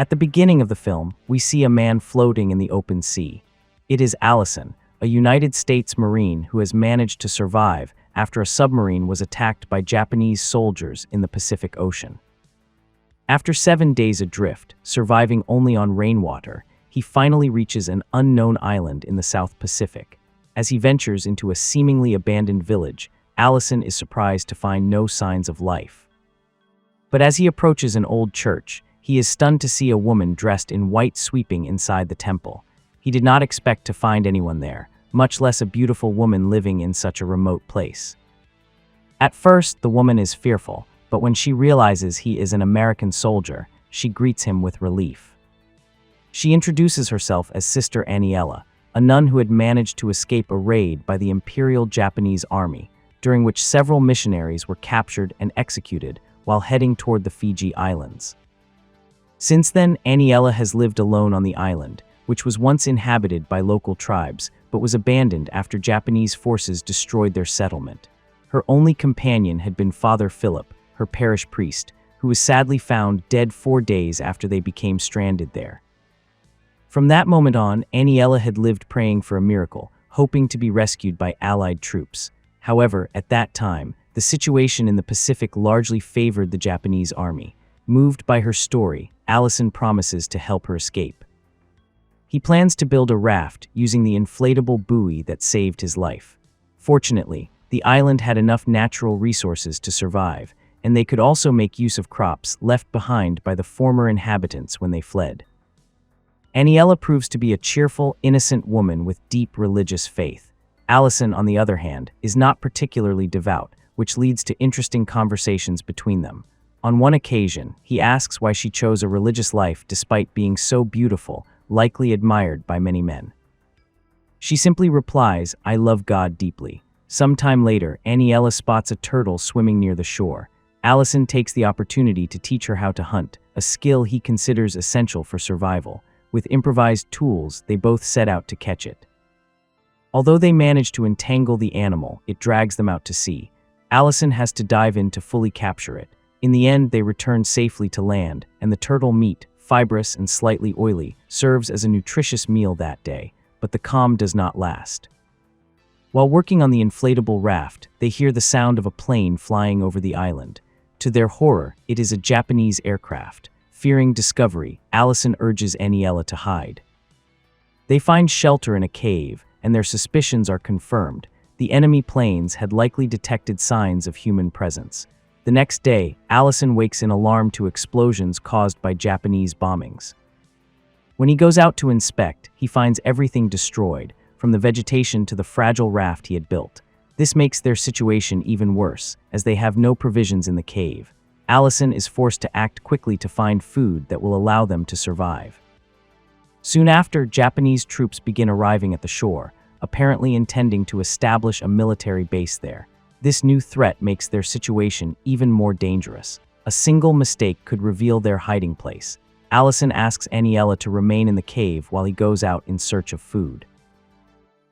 At the beginning of the film, we see a man floating in the open sea. It is Allison, a United States Marine who has managed to survive after a submarine was attacked by Japanese soldiers in the Pacific Ocean. After 7 days adrift, surviving only on rainwater, he finally reaches an unknown island in the South Pacific. As he ventures into a seemingly abandoned village, Allison is surprised to find no signs of life. But as he approaches an old church, he is stunned to see a woman dressed in white sweeping inside the temple. He did not expect to find anyone there, much less a beautiful woman living in such a remote place. At first, the woman is fearful, but when she realizes he is an American soldier, she greets him with relief. She introduces herself as Sister Aniela, a nun who had managed to escape a raid by the Imperial Japanese Army, during which several missionaries were captured and executed while heading toward the Fiji Islands. Since then, Aniela has lived alone on the island, which was once inhabited by local tribes, but was abandoned after Japanese forces destroyed their settlement. Her only companion had been Father Philip, her parish priest, who was sadly found dead 4 days after they became stranded there. From that moment on, Aniela had lived praying for a miracle, hoping to be rescued by Allied troops. However, at that time, the situation in the Pacific largely favored the Japanese army. Moved by her story, Allison promises to help her escape. He plans to build a raft using the inflatable buoy that saved his life. Fortunately, the island had enough natural resources to survive, and they could also make use of crops left behind by the former inhabitants when they fled. Aniela proves to be a cheerful, innocent woman with deep religious faith. Allison, on the other hand, is not particularly devout, which leads to interesting conversations between them. On one occasion, he asks why she chose a religious life despite being so beautiful, likely admired by many men. She simply replies, "I love God deeply." Sometime later, Aniela spots a turtle swimming near the shore. Allison takes the opportunity to teach her how to hunt, a skill he considers essential for survival. With improvised tools, they both set out to catch it. Although they manage to entangle the animal, it drags them out to sea. Allison has to dive in to fully capture it. In the end, they return safely to land, and the turtle meat, fibrous and slightly oily, serves as a nutritious meal that day, but the calm does not last. While working on the inflatable raft, they hear the sound of a plane flying over the island. To their horror, it is a Japanese aircraft. Fearing discovery, Allison urges Aniela to hide. They find shelter in a cave, and their suspicions are confirmed. The enemy planes had likely detected signs of human presence. The next day, Allison wakes in alarm to explosions caused by Japanese bombings. When he goes out to inspect, he finds everything destroyed, from the vegetation to the fragile raft he had built. This makes their situation even worse, as they have no provisions in the cave. Allison is forced to act quickly to find food that will allow them to survive. Soon after, Japanese troops begin arriving at the shore, apparently intending to establish a military base there. This new threat makes their situation even more dangerous. A single mistake could reveal their hiding place. Allison asks Aniela to remain in the cave while he goes out in search of food.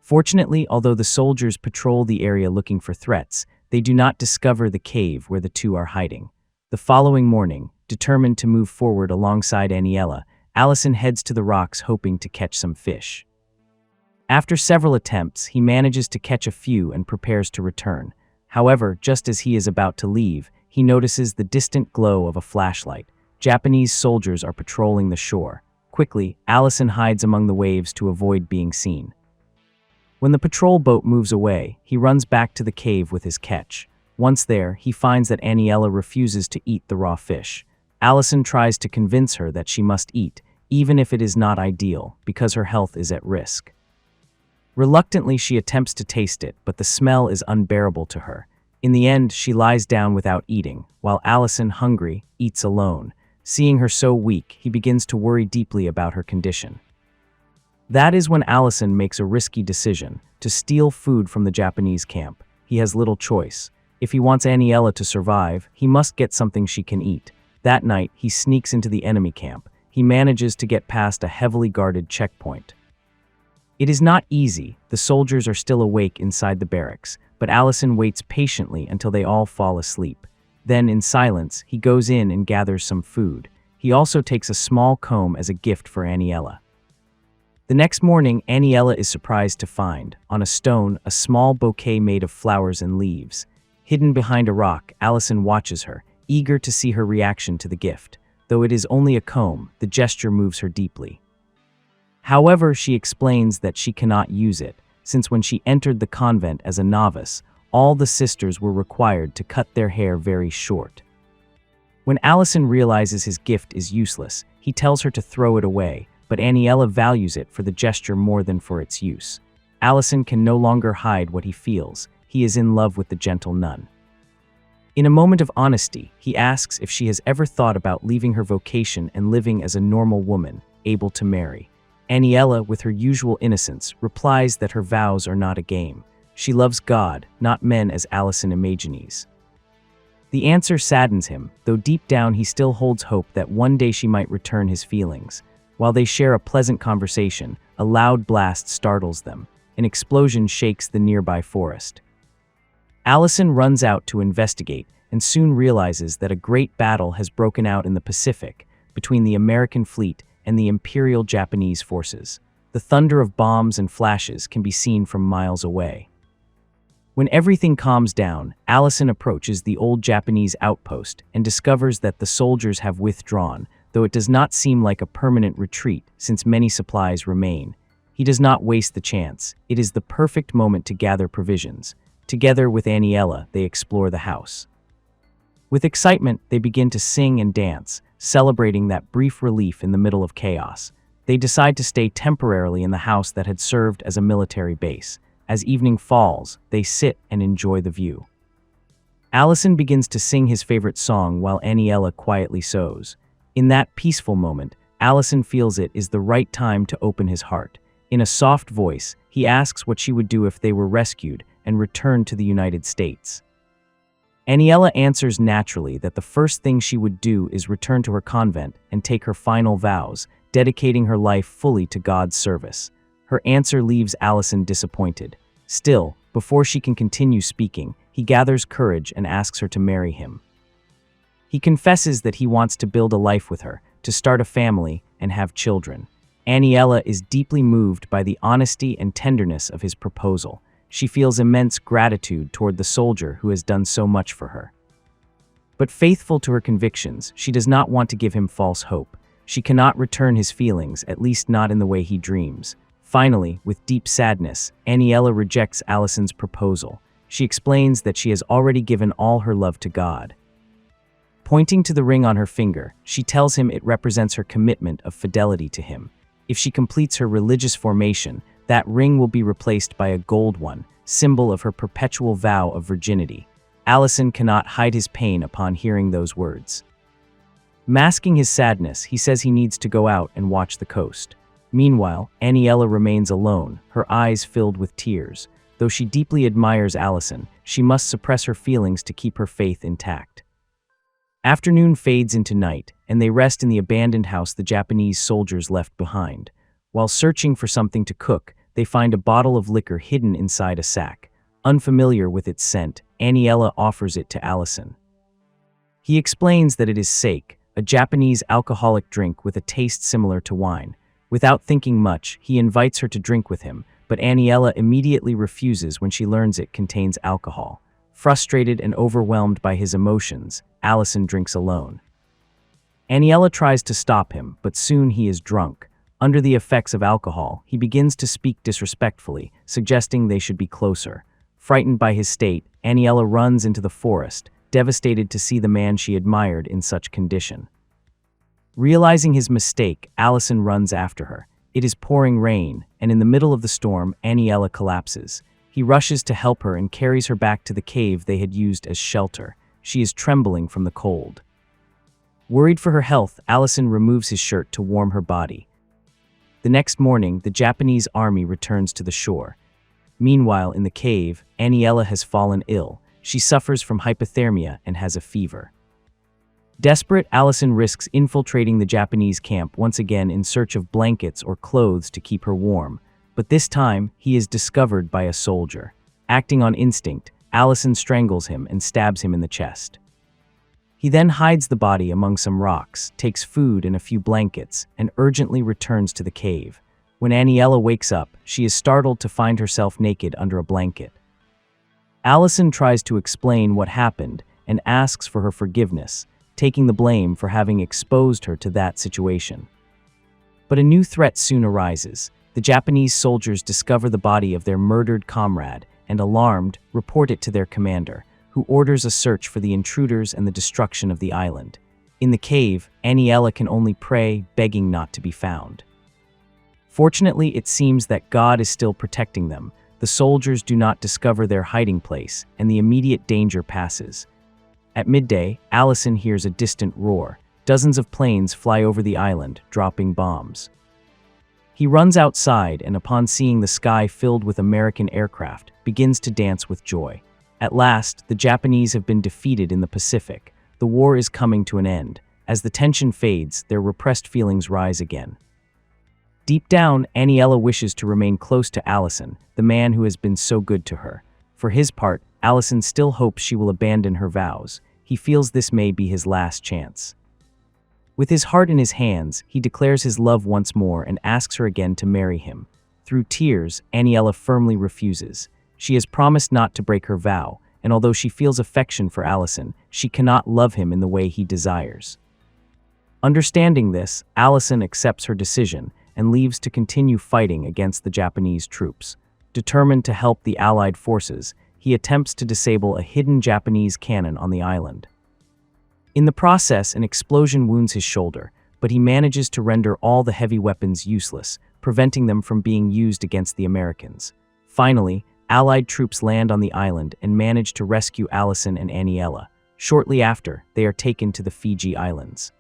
Fortunately, although the soldiers patrol the area looking for threats, they do not discover the cave where the two are hiding. The following morning, determined to move forward alongside Aniela, Allison heads to the rocks hoping to catch some fish. After several attempts, he manages to catch a few and prepares to return. However, just as he is about to leave, he notices the distant glow of a flashlight. Japanese soldiers are patrolling the shore. Quickly, Allison hides among the waves to avoid being seen. When the patrol boat moves away, he runs back to the cave with his catch. Once there, he finds that Aniela refuses to eat the raw fish. Allison tries to convince her that she must eat, even if it is not ideal, because her health is at risk. Reluctantly, she attempts to taste it, but the smell is unbearable to her. In the end, she lies down without eating, while Allison, hungry, eats alone. Seeing her so weak, he begins to worry deeply about her condition. That is when Allison makes a risky decision, to steal food from the Japanese camp. He has little choice. If he wants Aniela to survive, he must get something she can eat. That night, he sneaks into the enemy camp. He manages to get past a heavily guarded checkpoint. It is not easy. The soldiers are still awake inside the barracks, but Allison waits patiently until they all fall asleep. Then, in silence, he goes in and gathers some food. He also takes a small comb as a gift for Aniela. The next morning, Aniela is surprised to find, on a stone, a small bouquet made of flowers and leaves. Hidden behind a rock, Allison watches her, eager to see her reaction to the gift. Though it is only a comb, the gesture moves her deeply. However, she explains that she cannot use it, since when she entered the convent as a novice, all the sisters were required to cut their hair very short. When Allison realizes his gift is useless, he tells her to throw it away, but Aniela values it for the gesture more than for its use. Allison can no longer hide what he feels. He is in love with the gentle nun. In a moment of honesty, he asks if she has ever thought about leaving her vocation and living as a normal woman, able to marry. Aniela, with her usual innocence, replies that her vows are not a game. She loves God, not men as Allison imagines. The answer saddens him, though deep down he still holds hope that one day she might return his feelings. While they share a pleasant conversation, a loud blast startles them. An explosion shakes the nearby forest. Allison runs out to investigate and soon realizes that a great battle has broken out in the Pacific between the American fleet and the Imperial Japanese forces. The thunder of bombs and flashes can be seen from miles away. When everything calms down, Allison approaches the old Japanese outpost and discovers that the soldiers have withdrawn, though it does not seem like a permanent retreat since many supplies remain. He does not waste the chance. It is the perfect moment to gather provisions. Together with Aniela, they explore the house. With excitement, they begin to sing and dance, celebrating that brief relief in the middle of chaos. They decide to stay temporarily in the house that had served as a military base. As evening falls, they sit and enjoy the view. Allison begins to sing his favorite song while Aniela quietly sews. In that peaceful moment, Allison feels it is the right time to open his heart. In a soft voice, he asks what she would do if they were rescued and returned to the United States. Aniela answers naturally that the first thing she would do is return to her convent and take her final vows, dedicating her life fully to God's service. Her answer leaves Allison disappointed. Still, before she can continue speaking, he gathers courage and asks her to marry him. He confesses that he wants to build a life with her, to start a family, and have children. Aniela is deeply moved by the honesty and tenderness of his proposal. She feels immense gratitude toward the soldier who has done so much for her. But faithful to her convictions, she does not want to give him false hope. She cannot return his feelings, at least not in the way he dreams. Finally, with deep sadness, Aniela rejects Allison's proposal. She explains that she has already given all her love to God. Pointing to the ring on her finger, she tells him it represents her commitment of fidelity to him. If she completes her religious formation, that ring will be replaced by a gold one, symbol of her perpetual vow of virginity. Allison cannot hide his pain upon hearing those words. Masking his sadness, he says he needs to go out and watch the coast. Meanwhile, Aniela remains alone, her eyes filled with tears. Though she deeply admires Allison, she must suppress her feelings to keep her faith intact. Afternoon fades into night, and they rest in the abandoned house the Japanese soldiers left behind. While searching for something to cook, they find a bottle of liquor hidden inside a sack. Unfamiliar with its scent, Aniela offers it to Allison. He explains that it is sake, a Japanese alcoholic drink with a taste similar to wine. Without thinking much, he invites her to drink with him, but Aniela immediately refuses when she learns it contains alcohol. Frustrated and overwhelmed by his emotions, Allison drinks alone. Aniela tries to stop him, but soon he is drunk. Under the effects of alcohol, he begins to speak disrespectfully, suggesting they should be closer. Frightened by his state, Aniela runs into the forest, devastated to see the man she admired in such condition. Realizing his mistake, Allison runs after her. It is pouring rain, and in the middle of the storm, Aniela collapses. He rushes to help her and carries her back to the cave they had used as shelter. She is trembling from the cold. Worried for her health, Allison removes his shirt to warm her body. The next morning, the Japanese army returns to the shore. Meanwhile, in the cave, Aniela has fallen ill. She suffers from hypothermia and has a fever. Desperate, Allison risks infiltrating the Japanese camp once again in search of blankets or clothes to keep her warm. But this time, he is discovered by a soldier. Acting on instinct, Allison strangles him and stabs him in the chest. He then hides the body among some rocks, takes food and a few blankets, and urgently returns to the cave. When Aniela wakes up, she is startled to find herself naked under a blanket. Allison tries to explain what happened and asks for her forgiveness, taking the blame for having exposed her to that situation. But a new threat soon arises. The Japanese soldiers discover the body of their murdered comrade and, alarmed, report it to their commander, who orders a search for the intruders and the destruction of the island. In the cave, Aniela can only pray, begging not to be found. Fortunately, it seems that God is still protecting them. The soldiers do not discover their hiding place, and the immediate danger passes. At midday, Allison hears a distant roar. Dozens of planes fly over the island, dropping bombs. He runs outside and, upon seeing the sky filled with American aircraft, begins to dance with joy. At last, the Japanese have been defeated in the Pacific. The war is coming to an end. As the tension fades, their repressed feelings rise again. Deep down, Aniela wishes to remain close to Allison, the man who has been so good to her. For his part, Allison still hopes she will abandon her vows. He feels this may be his last chance. With his heart in his hands, he declares his love once more and asks her again to marry him. Through tears, Aniela firmly refuses. She has promised not to break her vow, and although she feels affection for Allison, she cannot love him in the way he desires. Understanding this, Allison accepts her decision and leaves to continue fighting against the Japanese troops. Determined to help the Allied forces, he attempts to disable a hidden Japanese cannon on the island. In the process, an explosion wounds his shoulder, but he manages to render all the heavy weapons useless, preventing them from being used against the Americans. Finally, Allied troops land on the island and manage to rescue Allison and Aniela. Shortly after, they are taken to the Fiji Islands.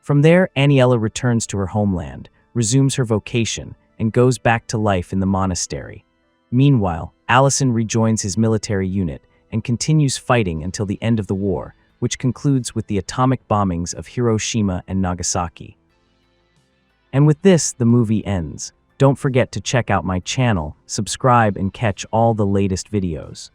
From there, Aniela returns to her homeland, resumes her vocation, and goes back to life in the monastery. Meanwhile, Allison rejoins his military unit and continues fighting until the end of the war, which concludes with the atomic bombings of Hiroshima and Nagasaki. And with this, the movie ends. Don't forget to check out my channel, subscribe, and catch all the latest videos.